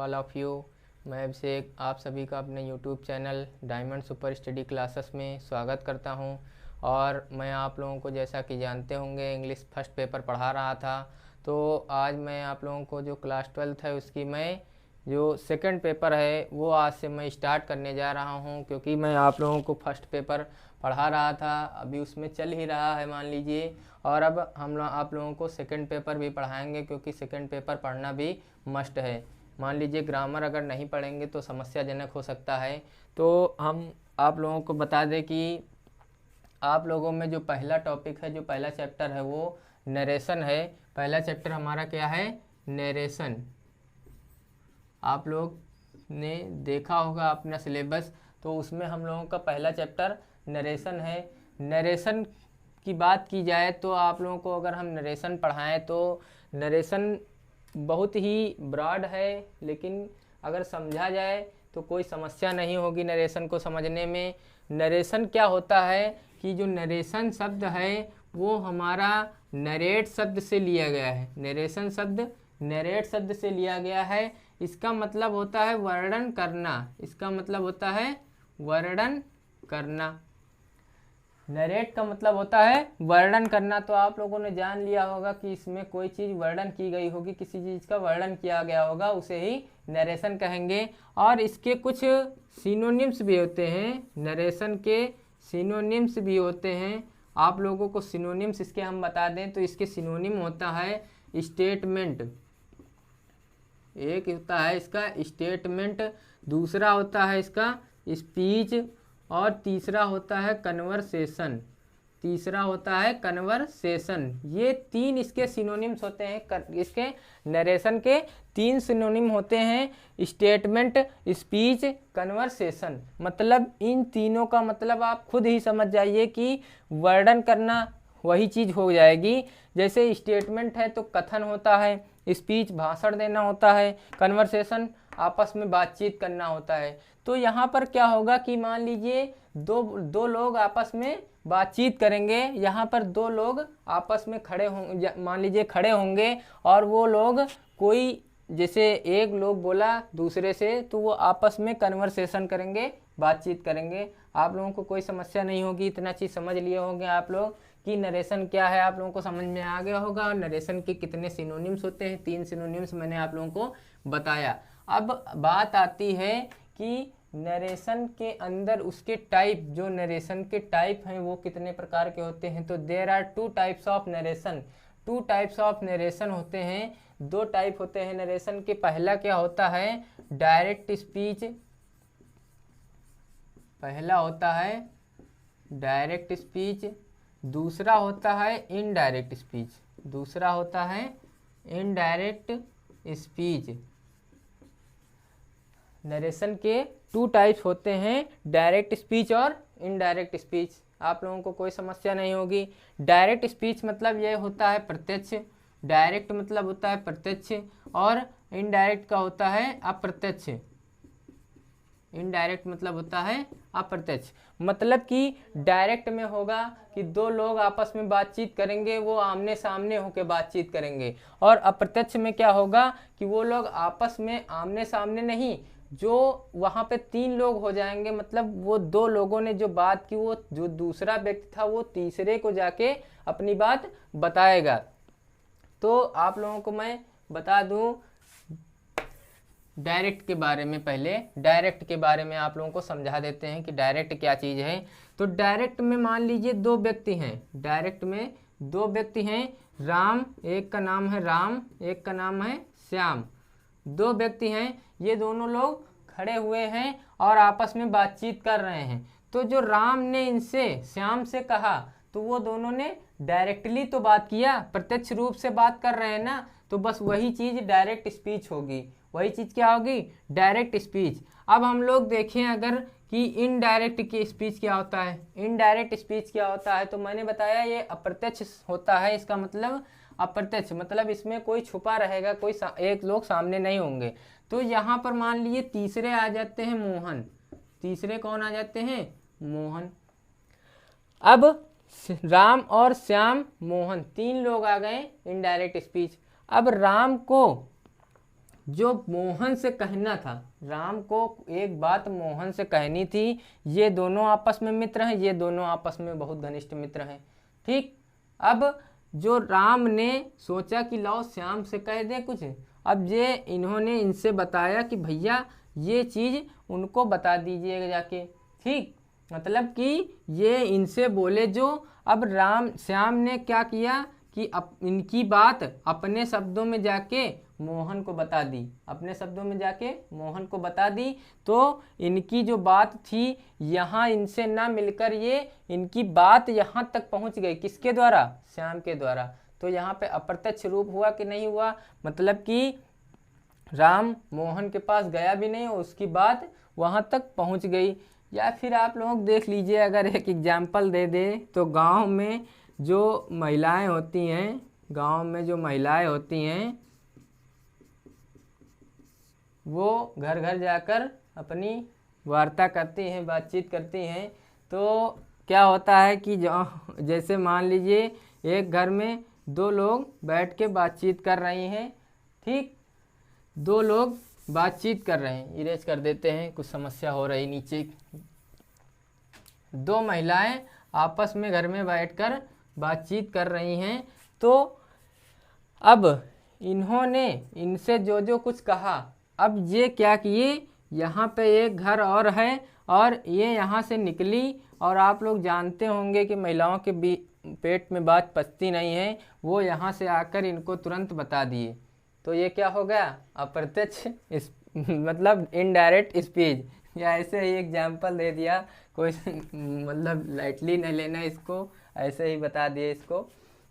All of you. मैं अभिषेक आप सभी का अपने YouTube channel diamond super study classes में स्वागत करता हूं। और मैं आप लोगों को जैसा कि जानते होंगे इंग्लिश फर्स्ट पेपर पढ़ा रहा था, तो आज मैं आप लोगों को जो क्लास 12th है उसकी मैं जो सेकंड पेपर है वो आज से मैं स्टार्ट करने जा रहा हूं, क्योंकि मैं आप लोगों को फर्स्ट पेपर पढ़ा रहा था, अभी उसमें चल ही रहा है मान लीजिए। और अब हम आप लोगों को सेकंड पेपर भी पढ़ाएंगे, क्योंकि सेकंड पेपर पढ़ना भी मस्ट है। मान लीजिए ग्रामर अगर नहीं पढ़ेंगे तो समस्याजनक हो सकता है। तो हम आप लोगों को बता दें कि आप लोगों में जो पहला टॉपिक है, जो पहला चैप्टर है वो नरेशन है। पहला चैप्टर हमारा क्या है? नरेशन। आप लोग ने देखा होगा अपना सिलेबस, तो उसमें हम लोगों का पहला चैप्टर नरेशन है। नरेशन की बात की जाए तो आप लोगों को अगर हम नरेशन पढ़ाएं तो नरेशन बहुत ही ब्रॉड है, लेकिन अगर समझा जाए तो कोई समस्या नहीं होगी नरेशन को समझने में। नरेशन क्या होता है कि जो नरेशन शब्द है वो हमारा नरेट शब्द से लिया गया है। नरेशन शब्द नरेट शब्द से लिया गया है। इसका मतलब होता है वर्णन करना। इसका मतलब होता है वर्णन करना। नरेट का मतलब होता है वर्णन करना। तो आप लोगों ने जान लिया होगा कि इसमें कोई चीज़ वर्णन की गई होगी, किसी चीज़ का वर्णन किया गया होगा, उसे ही नरेशन कहेंगे। और इसके कुछ सिनोनिम्स भी होते हैं। नरेशन के सिनोनिम्स भी होते हैं। आप लोगों को सिनोनिम्स इसके हम बता दें तो इसके सिनोनिम होता है स्टेटमेंट। एक होता है इसका स्टेटमेंट, दूसरा होता है इसका स्पीच, और तीसरा होता है कन्वर्सेशन। तीसरा होता है कन्वर्सेशन। ये तीन इसके सिनोनिम्स होते हैं। इसके नरेशन के तीन सिनोनिम होते हैं, स्टेटमेंट, स्पीच, कन्वर्सेशन। मतलब इन तीनों का मतलब आप खुद ही समझ जाइए कि वर्णन करना वही चीज़ हो जाएगी। जैसे स्टेटमेंट है तो कथन होता है, स्पीच भाषण देना होता है, कन्वर्सेशन आपस में बातचीत करना होता है। तो यहाँ पर क्या होगा कि मान लीजिए दो लोग आपस में बातचीत करेंगे। यहाँ पर दो लोग आपस में खड़े होंगे, मान लीजिए खड़े होंगे, और वो लोग कोई जैसे एक लोग बोला दूसरे से तो वो आपस में कन्वर्सेशन करेंगे, बातचीत करेंगे। आप लोगों को कोई समस्या नहीं होगी। इतना चीज़ समझ लिए होंगे आप लोग कि नरेशन क्या है, आप लोगों को समझ में आ गया होगा। और नरेशन के कितने सिनोनिम्स होते हैं, तीन सिनोनिम्स मैंने आप लोगों को बताया। अब बात आती है कि नरेशन के अंदर उसके टाइप, जो नरेशन के टाइप हैं वो कितने प्रकार के होते हैं। तो there are two types of narration. Two types of narration होते हैं, दो टाइप होते हैं नरेशन के। पहला क्या होता है? Direct speech. पहला होता है डायरेक्ट स्पीच, दूसरा होता है इनडायरेक्ट स्पीच। दूसरा होता है इनडायरेक्ट स्पीच। नरेशन के टू टाइप्स होते हैं, डायरेक्ट स्पीच और इनडायरेक्ट स्पीच। आप लोगों को कोई समस्या नहीं होगी। डायरेक्ट स्पीच मतलब ये होता है प्रत्यक्ष। डायरेक्ट मतलब होता है प्रत्यक्ष, और इनडायरेक्ट का होता है अप्रत्यक्ष। इनडायरेक्ट मतलब होता है अप्रत्यक्ष। मतलब कि डायरेक्ट में होगा कि दो लोग आपस में बातचीत करेंगे, वो आमने सामने होकर बातचीत करेंगे। और अप्रत्यक्ष में क्या होगा कि वो लोग आपस में आमने सामने नहीं, जो वहाँ पे तीन लोग हो जाएंगे। मतलब वो दो लोगों ने जो बात की, वो जो दूसरा व्यक्ति था वो तीसरे को जाके अपनी बात बताएगा। तो आप लोगों को मैं बता दूं डायरेक्ट के बारे में। पहले डायरेक्ट के बारे में आप लोगों को समझा देते हैं कि डायरेक्ट क्या चीज़ है। तो डायरेक्ट में मान लीजिए दो व्यक्ति हैं। डायरेक्ट में दो व्यक्ति हैं, राम, एक का नाम है राम, एक का नाम है श्याम। दो व्यक्ति हैं, ये दोनों लोग खड़े हुए हैं और आपस में बातचीत कर रहे हैं। तो जो राम ने इनसे श्याम से कहा, तो वो दोनों ने डायरेक्टली तो बात किया, प्रत्यक्ष रूप से बात कर रहे हैं ना, तो बस वही चीज़ डायरेक्ट स्पीच होगी। वही चीज़ क्या होगी? Direct speech. अब हम लोग देखें अगर कि इनडायरेक्ट की स्पीच क्या होता है। इनडायरेक्ट स्पीच क्या होता है? तो मैंने बताया ये अप्रत्यक्ष होता है। इसका मतलब अप्रत्यक्ष मतलब इसमें कोई छुपा रहेगा, कोई एक लोग सामने नहीं होंगे। तो यहाँ पर मान लीजिए तीसरे आ जाते हैं मोहन। तीसरे कौन आ जाते हैं? मोहन। अब राम और श्याम, मोहन, तीन लोग आ गए इनडायरेक्ट स्पीच। अब राम को जो मोहन से कहना था, राम को एक बात मोहन से कहनी थी। ये दोनों आपस में मित्र हैं, ये दोनों आपस में बहुत घनिष्ठ मित्र हैं। ठीक, अब जो राम ने सोचा कि लाओ श्याम से कह दे कुछ, अब ये इन्होंने इनसे बताया कि भैया ये चीज़ उनको बता दीजिएगा जाके। ठीक, मतलब कि ये इनसे बोले जो। अब श्याम ने क्या किया कि इनकी बात अपने शब्दों में जाके मोहन को बता दी, अपने शब्दों में जाके मोहन को बता दी। तो इनकी जो बात थी यहाँ इनसे ना मिलकर ये इनकी बात यहाँ तक पहुँच गई, किसके द्वारा? श्याम के द्वारा। तो यहाँ पे अप्रत्यक्ष रूप हुआ कि नहीं हुआ? मतलब कि राम मोहन के पास गया भी नहीं और उसकी बात वहाँ तक पहुँच गई। या फिर आप लोग देख लीजिए, अगर एक एग्जाम्पल दे दे तो गांव में जो महिलाएं होती हैं, गांव में जो महिलाएं होती हैं वो घर घर जाकर अपनी वार्ता करती हैं, बातचीत करती हैं। तो क्या होता है कि जैसे मान लीजिए एक घर में दो लोग बैठ के बातचीत कर रही हैं। ठीक, दो लोग बातचीत कर रहे हैं, इरेज कर देते हैं, कुछ समस्या हो रही नीचे। दो महिलाएं आपस में घर में बैठकर बातचीत कर रही हैं। तो अब इन्होंने इनसे जो जो कुछ कहा, अब ये क्या किए, यहाँ पे एक घर और है और ये यहाँ से निकली। और आप लोग जानते होंगे कि महिलाओं के पेट में बात पचती नहीं है, वो यहाँ से आकर इनको तुरंत बता दिए। तो ये क्या हो गया? अप्रत्यक्ष मतलब इनडायरेक्ट स्पीच। या ऐसे ही एग्जाम्पल दे दिया, कोई मतलब लाइटली नहीं लेना इसको, ऐसे ही बता दिए इसको।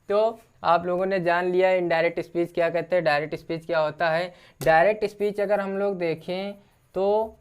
तो आप लोगों ने जान लिया इनडायरेक्ट स्पीच क्या कहते हैं, डायरेक्ट स्पीच क्या होता है। डायरेक्ट स्पीच अगर हम लोग देखें तो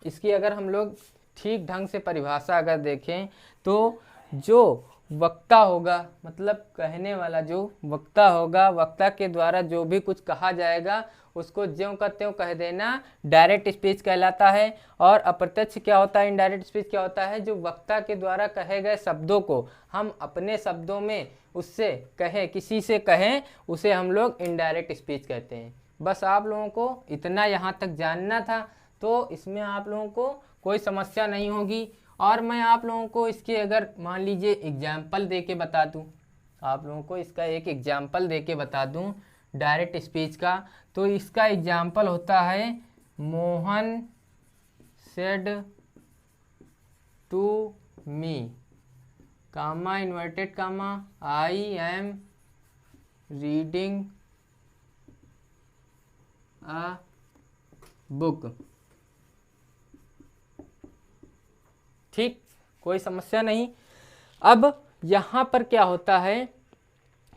इसकी अगर हम लोग ठीक ढंग से परिभाषा अगर देखें तो जो वक्ता होगा, मतलब कहने वाला जो वक्ता होगा, वक्ता के द्वारा जो भी कुछ कहा जाएगा उसको ज्यों का त्यों कह देना डायरेक्ट स्पीच कहलाता है। और अप्रत्यक्ष क्या होता है, इनडायरेक्ट स्पीच क्या होता है, जो वक्ता के द्वारा कहे गए शब्दों को हम अपने शब्दों में उससे कहें, किसी से कहें, उसे हम लोग इनडायरेक्ट स्पीच कहते हैं। बस आप लोगों को इतना यहाँ तक जानना था, तो इसमें आप लोगों को कोई समस्या नहीं होगी। और मैं आप लोगों को इसके अगर मान लीजिए एग्जाम्पल दे के बता दूँ, आप लोगों को इसका एक एग्जाम्पल दे के बता दूँ डायरेक्ट स्पीच का, तो इसका एग्जाम्पल होता है Mohan said to me, comma inverted comma, I am reading a book. ठीक, कोई समस्या नहीं। अब यहाँ पर क्या होता है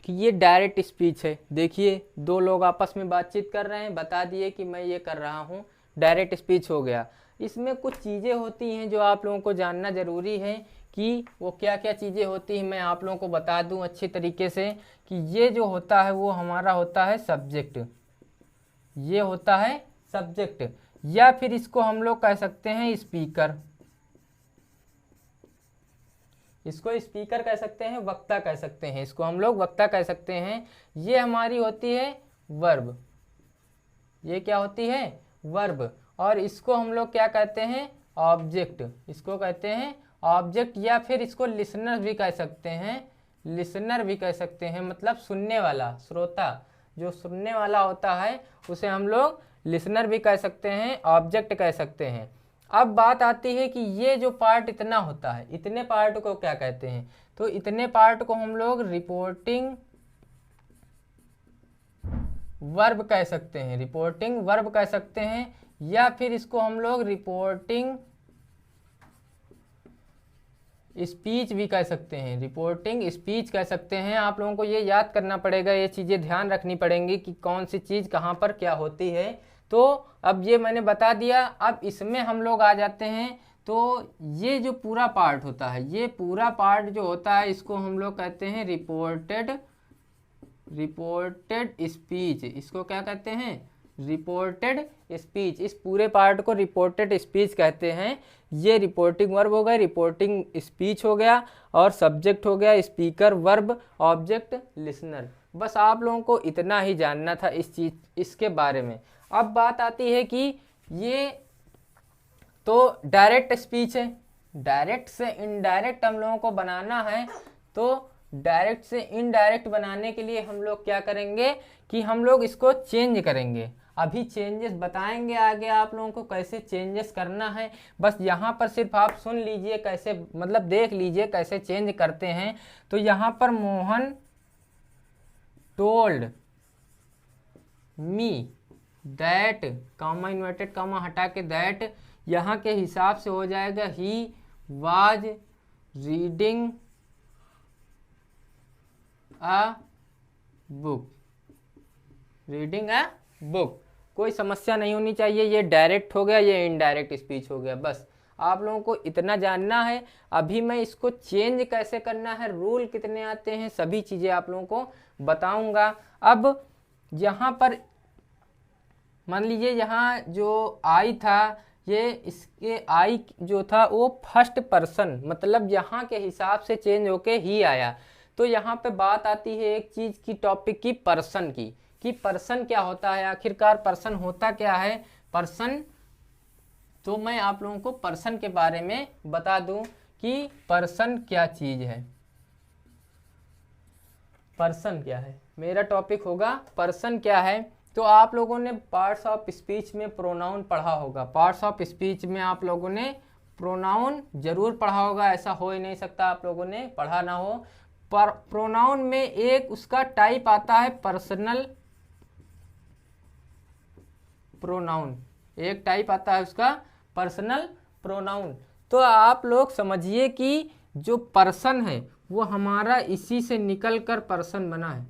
कि ये डायरेक्ट स्पीच है। देखिए दो लोग आपस में बातचीत कर रहे हैं, बता दिए कि मैं ये कर रहा हूँ, डायरेक्ट स्पीच हो गया। इसमें कुछ चीज़ें होती हैं जो आप लोगों को जानना ज़रूरी है कि वो क्या क्या चीज़ें होती हैं। मैं आप लोगों को बता दूं अच्छी तरीके से कि ये जो होता है वो हमारा होता है सब्जेक्ट, ये होता है सब्जेक्ट, या फिर इसको हम लोग कह सकते हैं स्पीकर, इसको स्पीकर कह सकते हैं, वक्ता कह सकते हैं, इसको हम लोग वक्ता कह सकते हैं। ये हमारी होती है वर्ब, ये क्या होती है? वर्ब। और इसको हम लोग क्या कहते हैं? ऑब्जेक्ट, इसको कहते हैं ऑब्जेक्ट, या फिर इसको लिसनर भी कह सकते हैं, लिसनर भी कह सकते हैं, मतलब सुनने वाला, श्रोता, जो सुनने वाला होता है उसे हम लोग लिसनर भी कह सकते हैं, ऑब्जेक्ट कह सकते हैं। अब बात आती है कि ये जो पार्ट इतना होता है, इतने पार्ट को क्या कहते हैं? तो इतने पार्ट को हम लोग रिपोर्टिंग वर्ब कह सकते हैं, रिपोर्टिंग वर्ब कह सकते हैं, या फिर इसको हम लोग रिपोर्टिंग स्पीच भी कह सकते हैं, रिपोर्टिंग स्पीच कह सकते हैं। आप लोगों को ये याद करना पड़ेगा, ये चीज़ें ध्यान रखनी पड़ेंगी कि कौन सी चीज़ कहाँ पर क्या होती है। तो अब ये मैंने बता दिया। अब इसमें हम लोग आ जाते हैं, तो ये जो पूरा पार्ट होता है, ये पूरा पार्ट जो होता है इसको हम लोग कहते हैं रिपोर्टेड स्पीच। इसको क्या कहते हैं? Reported speech. इस पूरे पार्ट को रिपोर्टेड स्पीच कहते हैं। ये रिपोर्टिंग वर्ब हो गया, रिपोर्टिंग स्पीच हो गया, और सब्जेक्ट हो गया स्पीकर, वर्ब, ऑब्जेक्ट, लिसनर। बस आप लोगों को इतना ही जानना था इसके बारे में। अब बात आती है कि ये तो डायरेक्ट स्पीच है, डायरेक्ट से इनडायरेक्ट हम लोगों को बनाना है। तो डायरेक्ट से इनडायरेक्ट बनाने के लिए हम लोग क्या करेंगे कि हम लोग इसको चेंज करेंगे। अभी चेंजेस बताएंगे आगे आप लोगों को कैसे चेंजेस करना है। बस यहाँ पर सिर्फ आप सुन लीजिए कैसे, मतलब देख लीजिए कैसे चेंज करते हैं। तो यहाँ पर Mohan told me that, comma inverted comma हटा के दैट, यहाँ के हिसाब से हो जाएगा he was reading a book, reading a book. कोई समस्या नहीं होनी चाहिए, ये डायरेक्ट हो गया, ये इनडायरेक्ट स्पीच हो गया। बस आप लोगों को इतना जानना है। अभी मैं इसको चेंज कैसे करना है, रूल कितने आते हैं, सभी चीज़ें आप लोगों को बताऊंगा। अब यहाँ पर मान लीजिए यहाँ जो आई था, ये इसके आई जो था वो फर्स्ट पर्सन, मतलब यहाँ के हिसाब से चेंज होके ही आया। तो यहाँ पे बात आती है एक चीज़ की, टॉपिक की, पर्सन की, कि पर्सन क्या होता है, आखिरकार पर्सन होता क्या है। पर्सन, तो मैं आप लोगों को पर्सन के बारे में बता दूं कि पर्सन क्या चीज़ है। पर्सन क्या है, मेरा टॉपिक होगा पर्सन क्या है। तो आप लोगों ने पार्ट्स ऑफ स्पीच में प्रोनाउन पढ़ा होगा, पार्ट्स ऑफ स्पीच में आप लोगों ने प्रोनाउन जरूर पढ़ा होगा, ऐसा हो ही नहीं सकता आप लोगों ने पढ़ा ना हो। पर प्रोनाउन में एक उसका टाइप आता है पर्सनल प्रोनाउन, एक टाइप आता है उसका पर्सनल प्रोनाउन। तो आप लोग समझिए कि जो पर्सन है वो हमारा इसी से निकलकर पर्सन बना है,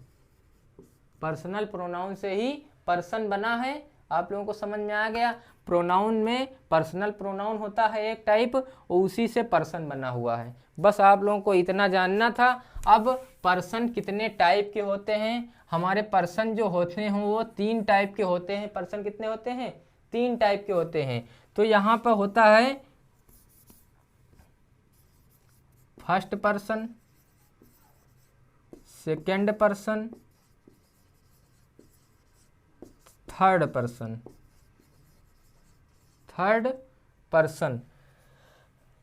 पर्सनल प्रोनाउन से ही पर्सन बना है। आप लोगों को समझ में आ गया। प्रोनाउन में पर्सनल प्रोनाउन होता है एक टाइप, उसी से पर्सन बना हुआ है। बस आप लोगों को इतना जानना था। अब पर्सन कितने टाइप के होते हैं, हमारे पर्सन जो होते हैं वो 3 टाइप के होते हैं। पर्सन कितने होते हैं, 3 टाइप के होते हैं। तो यहाँ पर होता है first person, second person, third person, third person.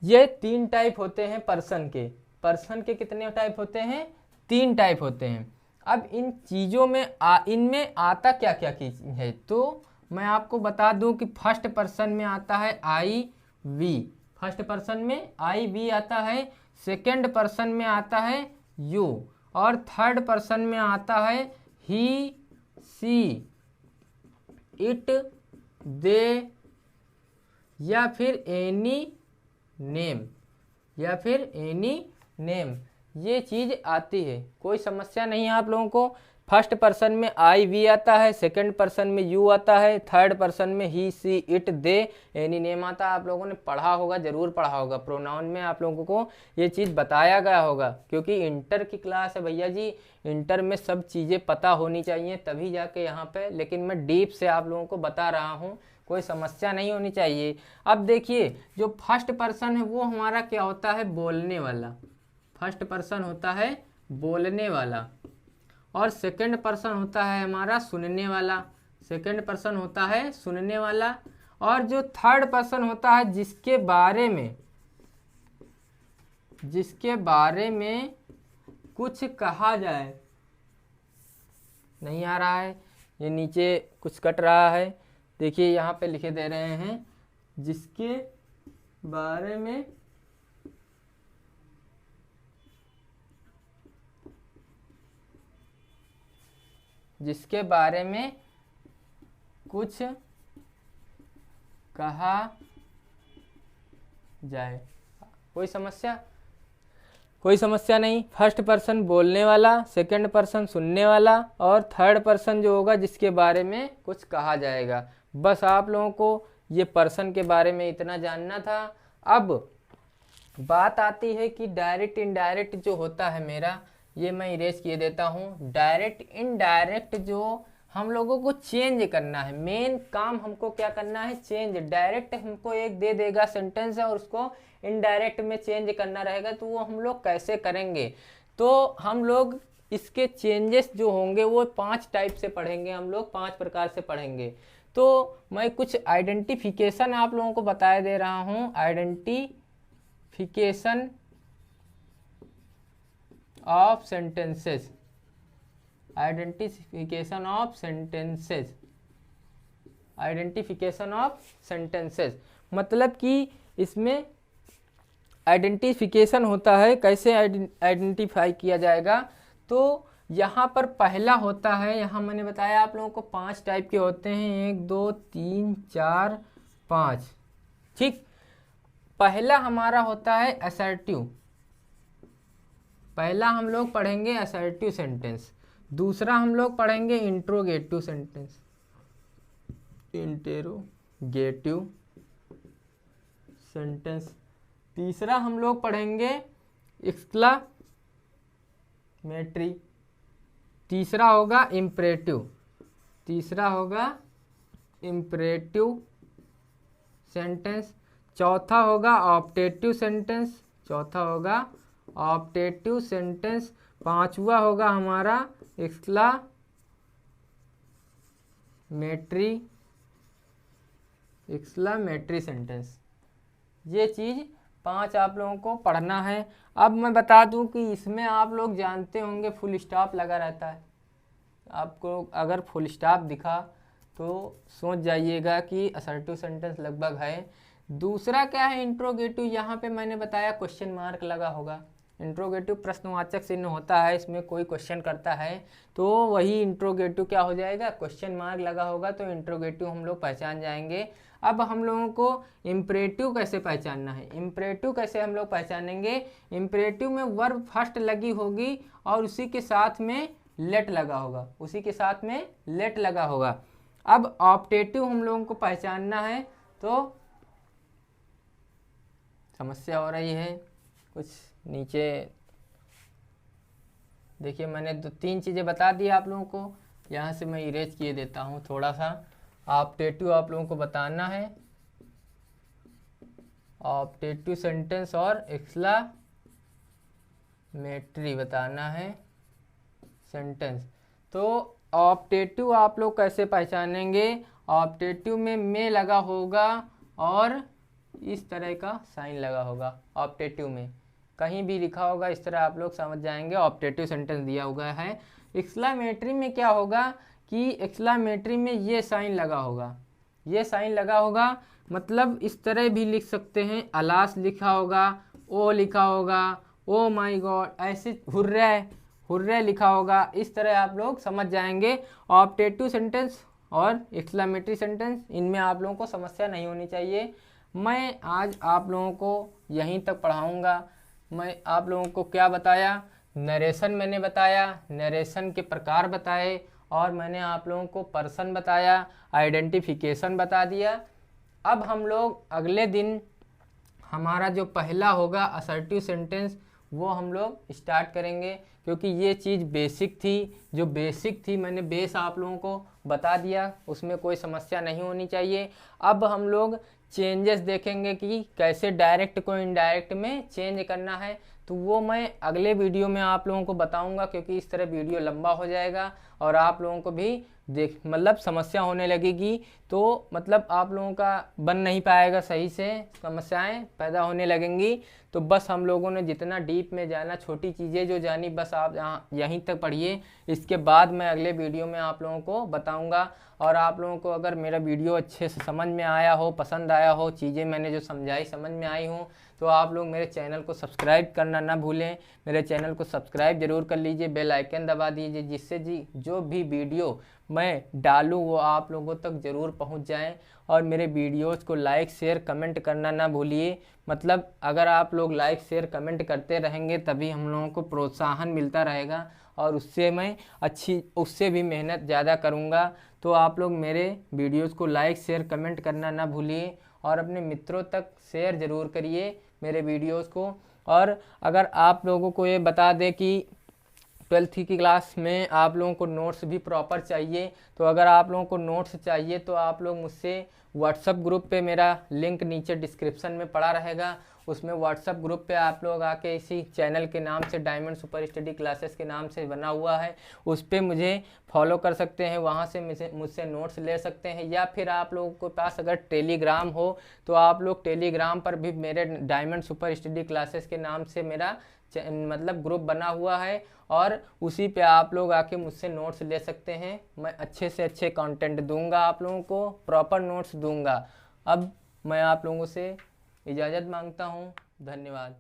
ये 3 टाइप होते हैं पर्सन के। पर्सन के कितने टाइप होते हैं, 3 टाइप होते हैं। अब इन चीज़ों में इनमें आता क्या क्या चीज है, तो मैं आपको बता दूं कि फर्स्ट पर्सन में आता है आई वी, फर्स्ट पर्सन में आई वी आता है, सेकंड पर्सन में आता है यू, और थर्ड पर्सन में आता है ही, सी, इट, दे, या फिर एनी नेम, या फिर एनी नेम। ये चीज़ आती है, कोई समस्या नहीं है आप लोगों को। फर्स्ट पर्सन में आई वी आता है, सेकंड पर्सन में यू आता है, थर्ड पर्सन में ही, सी, इट, दे, एनी नेम आता है। आप लोगों ने पढ़ा होगा, जरूर पढ़ा होगा। प्रोनाउन में आप लोगों को ये चीज़ बताया गया होगा, क्योंकि इंटर की क्लास है भैया जी, इंटर में सब चीज़ें पता होनी चाहिए तभी जाके यहाँ पे। लेकिन मैं डीप से आप लोगों को बता रहा हूँ, कोई समस्या नहीं होनी चाहिए। अब देखिए जो फर्स्ट पर्सन है वो हमारा क्या होता है, बोलने वाला। फर्स्ट पर्सन होता है बोलने वाला, और सेकंड पर्सन होता है हमारा सुनने वाला, सेकंड पर्सन होता है सुनने वाला। और जो थर्ड पर्सन होता है जिसके बारे में कुछ कहा जाए। नहीं आ रहा है, ये नीचे कुछ कट रहा है, देखिए यहाँ पे लिखे दे रहे हैं, जिसके बारे में कुछ कहा जाए। कोई समस्या नहीं। फर्स्ट पर्सन बोलने वाला, सेकंड पर्सन सुनने वाला, और थर्ड पर्सन जो होगा जिसके बारे में कुछ कहा जाएगा। बस आप लोगों को ये पर्सन के बारे में इतना जानना था। अब बात आती है कि डायरेक्ट इनडायरेक्ट जो होता है मेरा, ये मैं इरेज किए देता हूँ। डायरेक्ट इनडायरेक्ट जो हम लोगों को चेंज करना है, मेन काम हमको क्या करना है, चेंज। डायरेक्ट हमको एक दे देगा सेंटेंस है और उसको इनडायरेक्ट में चेंज करना रहेगा, तो वो हम लोग कैसे करेंगे। तो हम लोग इसके चेंजेस जो होंगे वो 5 टाइप से पढ़ेंगे, हम लोग 5 प्रकार से पढ़ेंगे। तो मैं कुछ आइडेंटिफिकेशन आप लोगों को बता दे रहा हूँ। Identification of sentences, identification of sentences, identification of sentences मतलब कि इसमें आइडेंटिफिकेशन होता है, कैसे आइडेंटिफाई किया जाएगा। तो यहाँ पर पहला होता है, यहाँ मैंने बताया आप लोगों को 5 टाइप के होते हैं, 1 2 3 4 5, ठीक। पहला हमारा होता है असर्टिव, पहला हम लोग पढ़ेंगे असर्टिव सेंटेंस। दूसरा हम लोग पढ़ेंगे इंट्रोगेटिव सेंटेंस, इंटेरोगेटिव सेंटेंस। तीसरा हम लोग पढ़ेंगे एक्सक्लामेटरी। तीसरा होगा इम्परेटिव, तीसरा होगा इम्परेटिव सेंटेंस। चौथा होगा ऑप्टेटिव सेंटेंस, चौथा होगा ऑप्टेटिव सेंटेंस। पांचवा होगा हमारा एक्सक्लामेटरी, एक्सक्लामेटरी सेंटेंस। ये चीज़ 5 आप लोगों को पढ़ना है। अब मैं बता दूं कि इसमें आप लोग जानते होंगे फुल स्टॉप लगा रहता है। आपको अगर फुल स्टॉप दिखा तो सोच जाइएगा कि असर्टिव सेंटेंस लगभग है। दूसरा क्या है इंट्रोगेटिव, यहाँ पे मैंने बताया क्वेश्चन मार्क लगा होगा। इंट्रोगेटिव प्रश्नवाचक चिन्ह होता है, इसमें कोई क्वेश्चन करता है तो वही इंट्रोगेटिव क्या हो जाएगा, क्वेश्चन मार्क लगा होगा, तो इंट्रोगेटिव हम लोग पहचान जाएंगे। अब हम लोगों को इम्परेटिव कैसे पहचानना है, इम्परेटिव कैसे हम लोग पहचानेंगे। इम्परेटिव में वर्ब फर्स्ट लगी होगी और उसी के साथ में लेट लगा होगा, उसी के साथ में लेट लगा होगा। अब ऑप्टेटिव हम लोगों को पहचानना है, तो समस्या हो रही है कुछ नीचे। देखिए मैंने 2-3 चीज़ें बता दी आप लोगों को, यहाँ से मैं इरेज किए देता हूँ थोड़ा सा। ऑप्टेटिव आप लोगों को बताना है, ऑप्टेटिव सेंटेंस और एक्सक्लामेटरी बताना है सेंटेंस। तो ऑप्टेटिव आप लोग कैसे पहचानेंगे, ऑप्टेटिव में लगा होगा और इस तरह का साइन लगा होगा। ऑप्टेटिव में कहीं भी लिखा होगा इस तरह आप लोग समझ जाएंगे ऑप्टेटिव सेंटेंस दिया हुआ है। एक्सक्लामेटरी में क्या होगा कि एक्सक्लामेटरी में ये साइन लगा होगा, ये साइन लगा होगा, मतलब इस तरह भी लिख सकते हैं, अलास लिखा होगा, ओ लिखा होगा, ओ माय गॉड, ऐसे हुर्रे हुर्रे लिखा होगा। इस तरह आप लोग समझ जाएंगे ऑप्टेटिव सेंटेंस और एक्सक्लामेटरी सेंटेंस, इनमें आप लोगों को समस्या नहीं होनी चाहिए। मैं आज आप लोगों को यहीं तक पढ़ाऊँगा। मैं आप लोगों को क्या बताया, नरेशन मैंने बताया, नरेशन के प्रकार बताए, और मैंने आप लोगों को पर्सन बताया, आइडेंटिफिकेशन बता दिया। अब हम लोग अगले दिन हमारा जो पहला होगा असर्टिव सेंटेंस वो हम लोग स्टार्ट करेंगे, क्योंकि ये चीज़ बेसिक थी, जो बेसिक थी मैंने बेस आप लोगों को बता दिया, उसमें कोई समस्या नहीं होनी चाहिए। अब हम लोग चेंजेस देखेंगे कि कैसे डायरेक्ट को इनडायरेक्ट में चेंज करना है, तो वो मैं अगले वीडियो में आप लोगों को बताऊंगा, क्योंकि इस तरह वीडियो लंबा हो जाएगा और आप लोगों को भी मतलब समस्या होने लगेगी, तो मतलब आप लोगों का बन नहीं पाएगा सही से, समस्याएं पैदा होने लगेंगी। तो बस हम लोगों ने जितना डीप में जाना, छोटी चीज़ें जो जानी, बस आप यहीं तक पढ़िए। इसके बाद मैं अगले वीडियो में आप लोगों को बताऊंगा। और आप लोगों को अगर मेरा वीडियो अच्छे से समझ में आया हो, पसंद आया हो, चीज़ें मैंने जो समझाई समझ में आई हूँ, तो आप लोग मेरे चैनल को सब्सक्राइब करना ना भूलें। मेरे चैनल को सब्सक्राइब जरूर कर लीजिए, बेल आइकन दबा दीजिए, जिससे जो भी वीडियो मैं डालूँ वो आप लोगों तक ज़रूर पहुंच जाएं। और मेरे वीडियोस को लाइक शेयर कमेंट करना ना भूलिए, मतलब अगर आप लोग लाइक शेयर कमेंट करते रहेंगे तभी हम लोगों को प्रोत्साहन मिलता रहेगा, और उससे मैं उससे भी मेहनत ज़्यादा करूँगा। तो आप लोग मेरे वीडियोस को लाइक शेयर कमेंट करना ना भूलिए, और अपने मित्रों तक शेयर ज़रूर करिए मेरे वीडियोस को। और अगर आप लोगों को ये बता दें कि 12th की क्लास में आप लोगों को नोट्स भी प्रॉपर चाहिए, तो अगर आप लोगों को नोट्स चाहिए तो आप लोग मुझसे व्हाट्सएप ग्रुप पे, मेरा लिंक नीचे डिस्क्रिप्शन में पड़ा रहेगा, उसमें व्हाट्सअप ग्रुप पे आप लोग आके इसी चैनल के नाम से डायमंड सुपर स्टडी क्लासेस के नाम से बना हुआ है, उस पर मुझे फॉलो कर सकते हैं, वहाँ से मुझसे नोट्स ले सकते हैं। या फिर आप लोगों के पास अगर टेलीग्राम हो तो आप लोग टेलीग्राम पर भी मेरे डायमंड सुपर स्टडी क्लासेस के नाम से मेरा मतलब ग्रुप बना हुआ है, और उसी पे आप लोग आके मुझसे नोट्स ले सकते हैं। मैं अच्छे से अच्छे कंटेंट दूंगा, आप लोगों को प्रॉपर नोट्स दूंगा। अब मैं आप लोगों से इजाज़त मांगता हूँ। धन्यवाद।